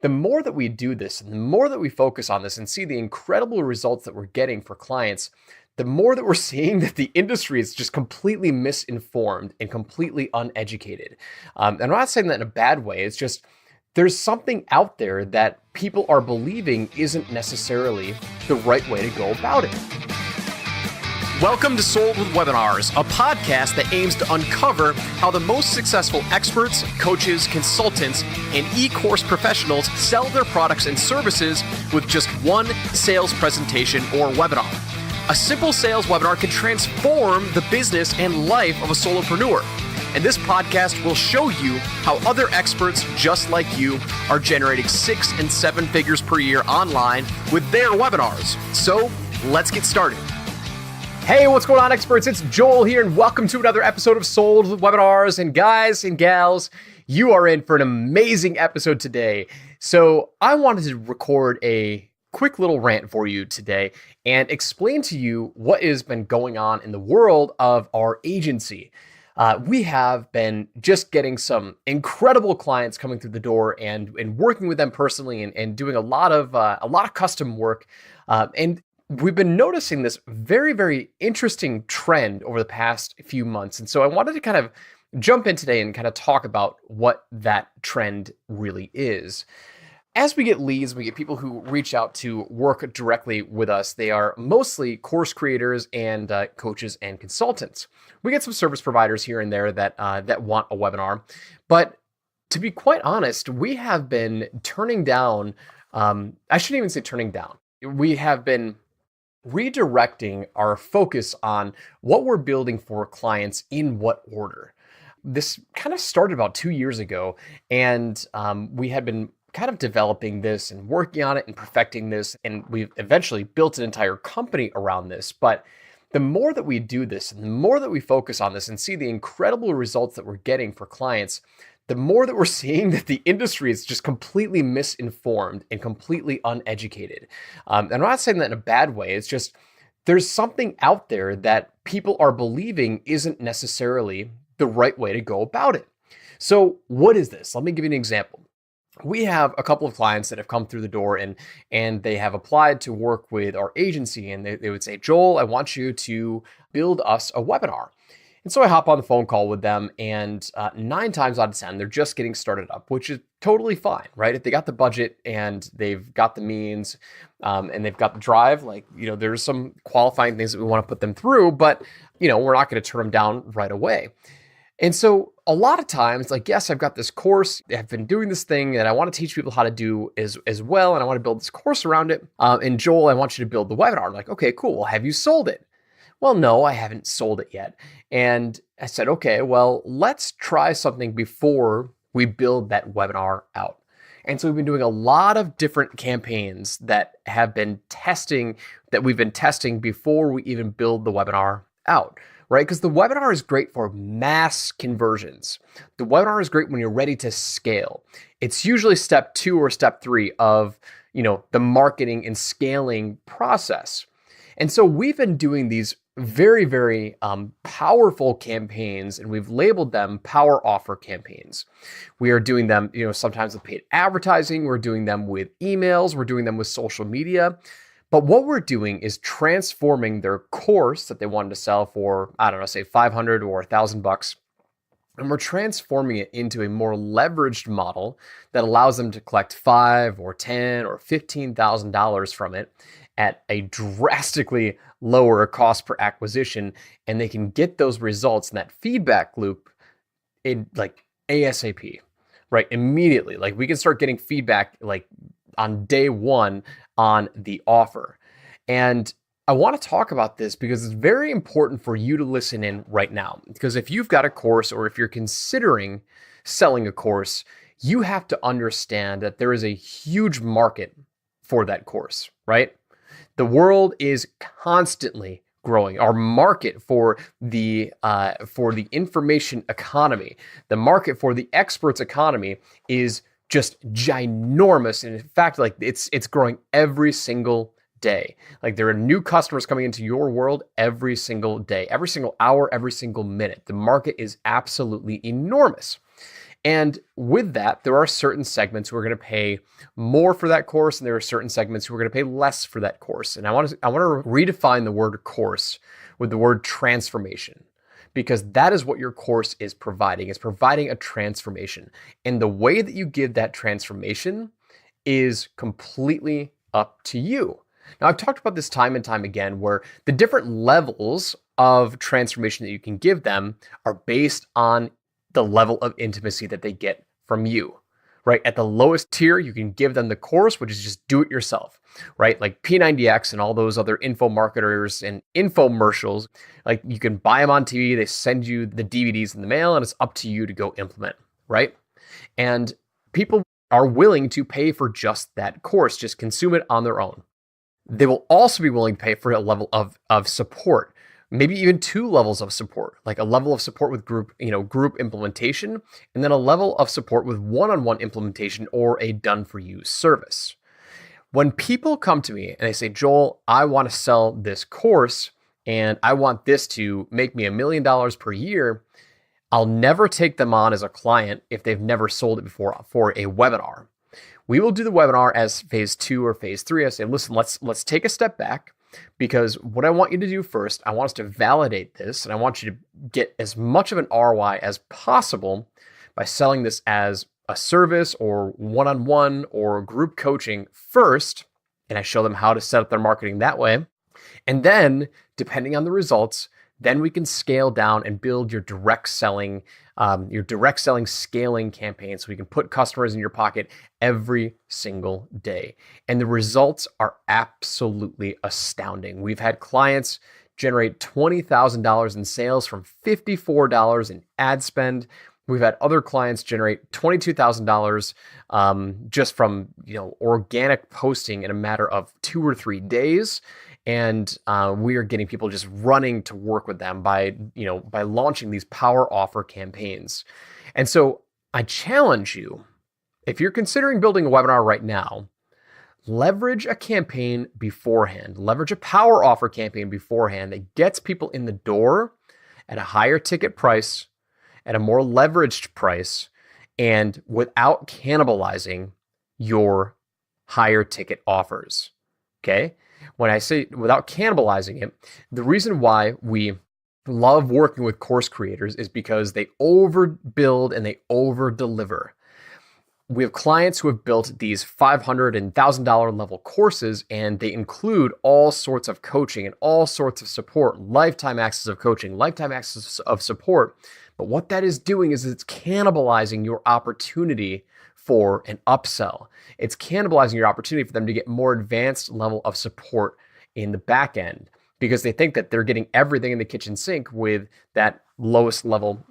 The more that we do this and the more that we focus on this and see the incredible results that we're getting for clients, the more that we're seeing that the industry is just completely misinformed and completely uneducated. And I'm not saying that in a bad way. It's just there's something out there that people are believing isn't necessarily the right way to go about it. Welcome to Sold with Webinars, a podcast that aims to uncover how the most successful experts, coaches, consultants, and e-course professionals sell their products and services with just one sales presentation or webinar. A simple sales webinar can transform the business and life of a solopreneur. And this podcast will show you how other experts just like you are generating 6 and 7 figures per year online with their webinars. So let's get started. Hey, what's going on, experts? It's Joel here, and welcome to another episode of Sold with Webinars. And guys and gals, you are in for an amazing episode today. So I wanted to record a quick little rant for you today and explain to you what has been going on in the world of our agency. We have been just getting some incredible clients coming through the door and working with them personally and doing a lot of custom work. And we've been noticing this very, very interesting trend over the past few months. And so I wanted to kind of jump in today and kind of talk about what that trend really is. As we get leads, we get people who reach out to work directly with us. They are mostly course creators and coaches and consultants. We get some service providers here and there that want a webinar. But to be quite honest, we have been turning down, I shouldn't even say turning down. We have been redirecting our focus on what we're building for clients in what order. This kind of started about 2 years ago, and we had been kind of developing this and working on it and perfecting this, and we've eventually built an entire company around this. But the more that we do this and the more that we focus on this and see the incredible results that we're getting for clients, the more that we're seeing that the industry is just completely misinformed and completely uneducated. And I'm not saying that in a bad way. It's just there's something out there that people are believing isn't necessarily the right way to go about it. So what is this? Let me give you an example. We have a couple of clients that have come through the door and they have applied to work with our agency, and they would say, Joel, I want you to build us a webinar. And so I hop on the phone call with them, and 9 times out of 10, they're just getting started up, which is totally fine, right? If they got the budget and they've got the means and they've got the drive, there's some qualifying things that we want to put them through, but we're not going to turn them down right away. And so a lot of times, yes, I've got this course, I've been doing this thing that I want to teach people how to do as well, and I want to build this course around it. And Joel, I want you to build the webinar. I'm like, okay, cool. Well, have you sold it? Well, no, I haven't sold it yet. And I said, okay, well, let's try something before we build that webinar out. And so we've been doing a lot of different campaigns that we've been testing before we even build the webinar out, right? Because the webinar is great for mass conversions. The webinar is great when you're ready to scale. It's usually step 2 or step 3 of, the marketing and scaling process. And so we've been doing these very, very powerful campaigns, and we've labeled them power offer campaigns. We are doing them, sometimes with paid advertising. We're doing them with emails. We're doing them with social media. But what we're doing is transforming their course that they wanted to sell for, I don't know, say $500 or $1,000. And we're transforming it into a more leveraged model that allows them to collect $5,000 or $10,000 or $15,000 from it at a drastically lower cost per acquisition, and they can get those results in that feedback loop in ASAP, right? Immediately. We can start getting feedback on day 1 on the offer. And I want to talk about this because it's very important for you to listen in right now. Because if you've got a course or if you're considering selling a course, you have to understand that there is a huge market for that course, right? The world is constantly growing. Our market for the information economy, the market for the experts economy is just ginormous. And in fact, it's growing every single day. There are new customers coming into your world every single day, every single hour, every single minute. The market is absolutely enormous. And with that, there are certain segments who are going to pay more for that course, and there are certain segments who are going to pay less for that course. And I want to redefine the word course with the word transformation, because that is what your course is providing. It's providing a transformation. And the way that you give that transformation is completely up to you. Now, I've talked about this time and time again, where the different levels of transformation that you can give them are based on the level of intimacy that they get from you, right? At the lowest tier, you can give them the course, which is just do it yourself, right? Like P90X and all those other info marketers and infomercials, like you can buy them on TV, they send you the DVDs in the mail, and it's up to you to go implement, right? And people are willing to pay for just that course, just consume it on their own. They will also be willing to pay for a level of support, maybe even 2 levels of support, like a level of support with group implementation, and then a level of support with one-on-one implementation or a done-for-you service. When people come to me and they say, Joel, I want to sell this course and I want this to make me $1 million per year, I'll never take them on as a client if they've never sold it before for a webinar. We will do the webinar as phase 2 or phase 3. I say, listen, let's take a step back, because what I want you to do first, I want us to validate this, and I want you to get as much of an ROI as possible by selling this as a service or one-on-one or group coaching first. And I show them how to set up their marketing that way. And then, depending on the results, then we can scale down and build your direct selling scaling campaign, so we can put customers in your pocket every single day. And the results are absolutely astounding. We've had clients generate $20,000 in sales from $54 in ad spend. We've had other clients generate $22,000 just from organic posting in a matter of 2 or 3 days. And we are getting people just running to work with them by launching these power offer campaigns. And so I challenge you, if you're considering building a webinar right now, leverage a campaign beforehand, leverage a power offer campaign beforehand that gets people in the door at a higher ticket price, at a more leveraged price, and without cannibalizing your higher ticket offers. Okay? When I say without cannibalizing it, the reason why we love working with course creators is because they overbuild and they overdeliver. We have clients who have built these $500 and $1,000 level courses, and they include all sorts of coaching and all sorts of support, lifetime access of coaching, lifetime access of support. But what that is doing is it's cannibalizing your opportunity for an upsell. It's cannibalizing your opportunity for them to get more advanced level of support in the back end, because they think that they're getting everything in the kitchen sink with that lowest level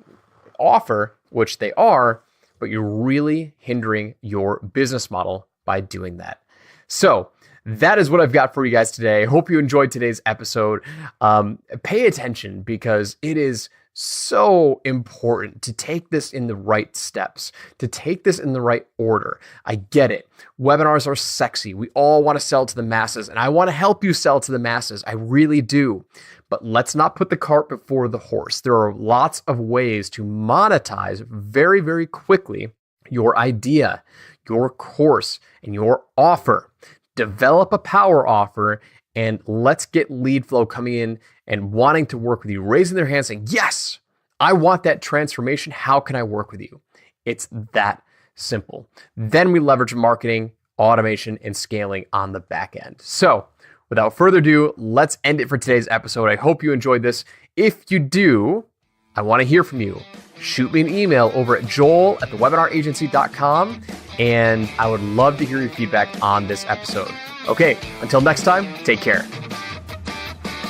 offer, which they are, but you're really hindering your business model by doing that. So that is what I've got for you guys today. I hope you enjoyed today's episode. Pay attention, because it is so important to take this in the right steps, to take this in the right order. I get it. Webinars are sexy. We all want to sell to the masses, and I want to help you sell to the masses. I really do. But let's not put the cart before the horse. There are lots of ways to monetize very, very quickly your idea, your course, and your offer. Develop a power offer, and let's get lead flow coming in and wanting to work with you, raising their hand saying, yes, I want that transformation. How can I work with you? It's that simple. Then we leverage marketing, automation, and scaling on the back end. So without further ado, let's end it for today's episode. I hope you enjoyed this. If you do, I want to hear from you. Shoot me an email over at joel@thewebinaragency.com, and I would love to hear your feedback on this episode. Okay, until next time, take care.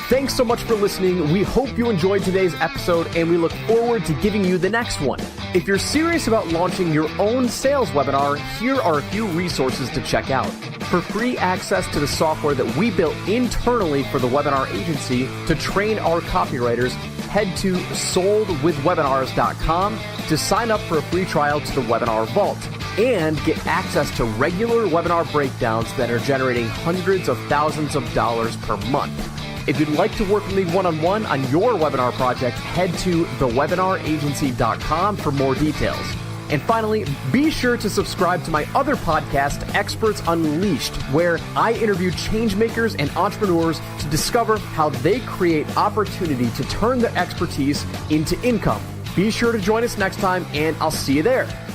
Thanks so much for listening. We hope you enjoyed today's episode, and we look forward to giving you the next one. If you're serious about launching your own sales webinar, here are a few resources to check out. For free access to the software that we built internally for the webinar agency to train our copywriters, head to soldwithwebinars.com to sign up for a free trial to the Webinar Vault and get access to regular webinar breakdowns that are generating hundreds of thousands of dollars per month. If you'd like to work with me one-on-one on your webinar project, head to thewebinaragency.com for more details. And finally, be sure to subscribe to my other podcast, Experts Unleashed, where I interview changemakers and entrepreneurs to discover how they create opportunity to turn their expertise into income. Be sure to join us next time, and I'll see you there.